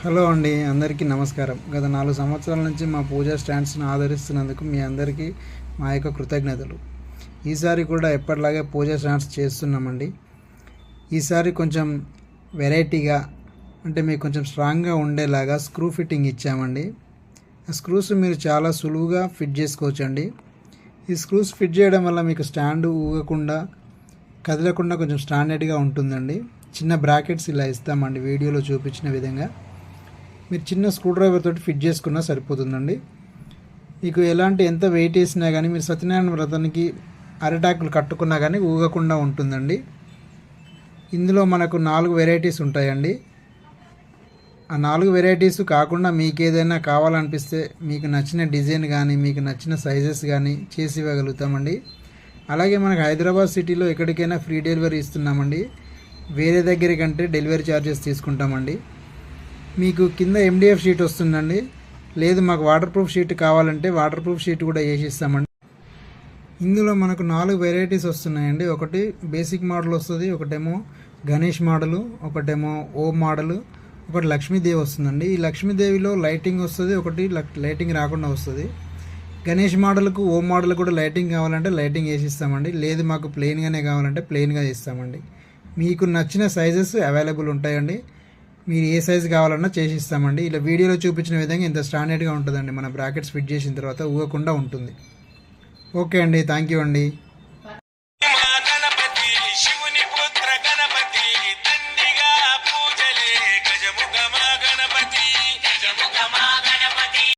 Hello అండి, అందరికీ నమస్కారం. గత 4 సంవత్సరాల నుంచి మా పూజా స్టాండ్స్ను ఆదరిస్తున్నందుకు మీ అందరికీ మా యొక్క కృతజ్ఞతలు. ఈసారి కూడా ఎప్పటిలాగే పూజా స్టాండ్స్ చేస్తున్నామండి. ఈసారి కొంచెం వెరైటీగా, అంటే మీకు కొంచెం స్ట్రాంగ్గా ఉండేలాగా స్క్రూ ఫిట్టింగ్ ఇచ్చామండి. ఆ స్క్రూస్ మీరు చాలా సులువుగా ఫిట్ చేసుకోవచ్చండి. ఈ స్క్రూస్ ఫిట్ చేయడం వల్ల మీకు స్టాండ్ ఊగకుండా, కదలకుండా కొంచెం స్టాండర్డ్గా ఉంటుందండి. చిన్న బ్రాకెట్స్ ఇలా ఇస్తామండి, వీడియోలో చూపించిన విధంగా. మీరు చిన్న స్క్రూ డ్రైవర్ తోటి ఫిట్ చేసుకున్నా సరిపోతుందండి. మీకు ఎంత వెయిట్ వేసినా కానీ, మీరు సత్యనారాయణ వ్రతానికి అరిటాకులు కట్టుకున్నా కానీ ఊగకుండా ఉంటుందండి. ఇందులో మనకు 4 వెరైటీస్ ఉంటాయండి. ఆ 4 వెరైటీస్ కాకుండా మీకు ఏదైనా కావాలనిపిస్తే మీకు నచ్చిన డిజైన్ కానీ, మీకు నచ్చిన సైజెస్ కానీ చేసి ఇవ్వగలుగుతామండి. అలాగే మనకు హైదరాబాద్ సిటీలో ఎక్కడికైనా ఫ్రీ డెలివరీ ఇస్తున్నామండి. వేరే దగ్గర కంటే డెలివరీ ఛార్జెస్ తీసుకుంటామండి. మీకు కింద MDF షీట్ వస్తుందండి. లేదు మాకు వాటర్ ప్రూఫ్ షీట్ కావాలంటే వాటర్ ప్రూఫ్ షీట్ కూడా వేసి ఇస్తామండి. ఇందులో మనకు 4 వెరైటీస్ వస్తున్నాయండి. ఒకటి బేసిక్ మోడల్ వస్తుంది, ఒకటేమో గణేష్ మోడలు, ఒకటేమో ఓం మోడలు, ఒకటి లక్ష్మీదేవి వస్తుందండి. ఈ లక్ష్మీదేవిలో లైటింగ్ వస్తుంది, ఒకటి లైటింగ్ రాకుండా వస్తుంది. గణేష్ మోడల్కు ఓం మోడల్ కూడా లైటింగ్ కావాలంటే లైటింగ్ వేసి ఇస్తామండి. లేదు మాకు ప్లెయిన్గానే కావాలంటే ప్లెయిన్గా ఇస్తామండి. మీకు నచ్చిన సైజెస్ అవైలబుల్ ఉంటాయండి. మీరు ఏ సైజు కావాలన్నా చేసి ఇస్తామండి. ఇలా వీడియోలో చూపించిన విధంగా ఇంత స్టాండర్డ్గా ఉంటుందండి. మన బ్రాకెట్స్ ఫిట్ చేసిన తర్వాత ఊగకుండా ఉంటుంది. ఓకే అండి, థ్యాంక్ యూ అండి.